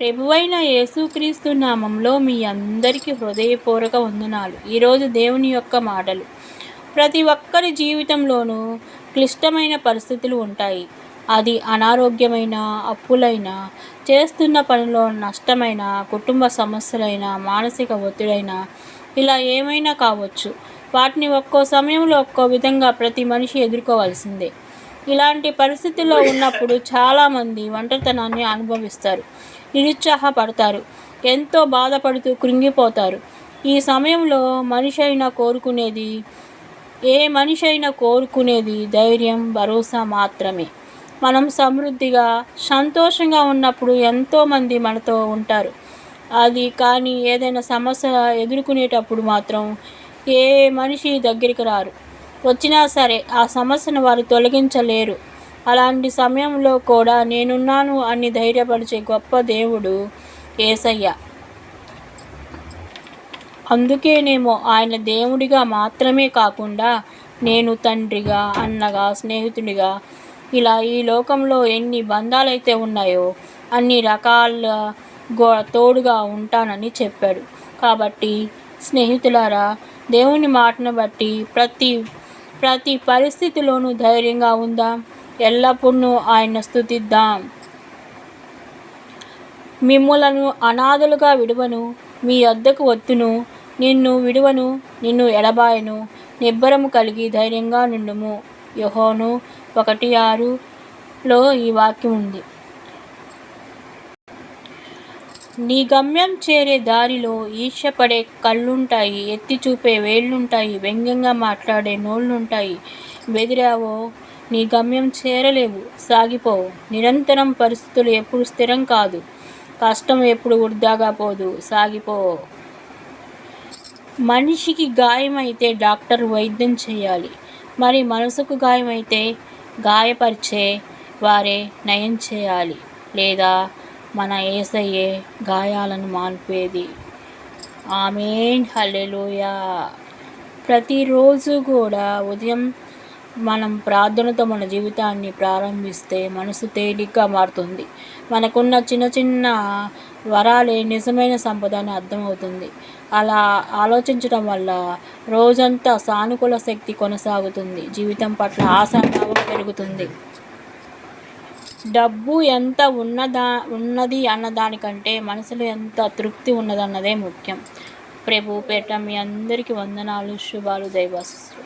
ప్రభువైన యేసుక్రీస్తు నామంలో మీ అందరికీ హృదయపూర్వక వందనాలు. ఈరోజు దేవుని యొక్క మాటలు. ప్రతి ఒక్కరి జీవితంలోనూ క్లిష్టమైన పరిస్థితులు ఉంటాయి. అది అనారోగ్యమైన, అప్పులైన, చేస్తున్న పనిలో నష్టమైన, కుటుంబ సమస్యలైన, మానసిక ఒత్తిడైన, ఇలా ఏమైనా కావచ్చు. వాటిని ఒక్కో సమయంలో ఒక్కో విధంగా ప్రతి మనిషి ఎదుర్కోవాల్సిందే. ఇలాంటి పరిస్థితుల్లో ఉన్నప్పుడు చాలామంది ఒంటరితనాన్ని అనుభవిస్తారు, నిరుత్సాహపడతారు, ఎంతో బాధపడుతూ కృంగిపోతారు. ఈ సమయంలో ఏ మనిషి అయినా కోరుకునేది ధైర్యం, భరోసా మాత్రమే. మనం సమృద్ధిగా, సంతోషంగా ఉన్నప్పుడు ఎంతోమంది మనతో ఉంటారు. కానీ ఏదైనా సమస్య ఎదుర్కొనేటప్పుడు మాత్రం ఏ మనిషి దగ్గరికి రారు. వచ్చినా సరే ఆ సమస్యను వారు తొలగించలేరు. అలాంటి సమయంలో కూడా నేనున్నాను అని ధైర్యపరిచే గొప్ప దేవుడు యేసయ్య. అందుకేనేమో ఆయన దేవుడిగా మాత్రమే కాకుండా నేను తండ్రిగా, అన్నగా, స్నేహితుడిగా, ఇలా ఈ లోకంలో ఎన్ని బంధాలైతే ఉన్నాయో అన్ని రకాల తోడుగా ఉంటానని చెప్పాడు. కాబట్టి స్నేహితులారా, దేవుని మాటను బట్టి ప్రతి పరిస్థితిలోనూ ధైర్యంగా ఉందాం. ఎల్లప్పుడూ ఆయన స్తుతిద్దాం. మిమ్ములను అనాథలుగా విడువను, మీ వద్దకు వత్తును, నిన్ను విడువను, నిన్ను ఎడబాయను. నిబ్బరము కలిగి ధైర్యంగా నుండుము. యోహాను 1:6లో ఈ వాక్యం ఉంది. నీ గమ్యం చేరే దారిలో ఈర్ష్యపడే కళ్ళుంటాయి, ఎత్తి చూపే వేళ్ళుంటాయి, వ్యంగ్యంగా మాట్లాడే నోళ్ళుంటాయి. బెదిరావో నీ గమ్యం చేరలేవు, సాగిపోవు. నిరంతరం పరిస్థితులు ఎప్పుడు స్థిరం కాదు, కష్టం ఎప్పుడు వృధాగా పోదు, సాగిపో. మనిషికి గాయమైతే డాక్టర్ వైద్యం చేయాలి, మరి మనసుకు గాయమైతే గాయపరిచే వారే నయం చేయాలి, లేదా మన యేసయ్యే గాయాలను మాన్పేది. ఆమేన్, హల్లెలూయా. ప్రతిరోజు కూడా ఉదయం మనం ప్రార్థనతో మన జీవితాన్ని ప్రారంభిస్తే మనసు తేలిగ్గా మారుతుంది. మనకున్న చిన్న చిన్న వరాలే నిజమైన సంపద అని అర్థమవుతుంది. అలా ఆలోచించడం వల్ల రోజంతా సానుకూల శక్తి కొనసాగుతుంది, జీవితం పట్ల ఆశాభావం పెరుగుతుంది. డబ్బు ఎంత ఉన్నది అన్నదానికంటే మనసులో ఎంత తృప్తి ఉన్నదన్నదే ముఖ్యం. ప్రభు పేట మీ అందరికీ వందనాలు, శుభాలు, దైవాశీస్సులు.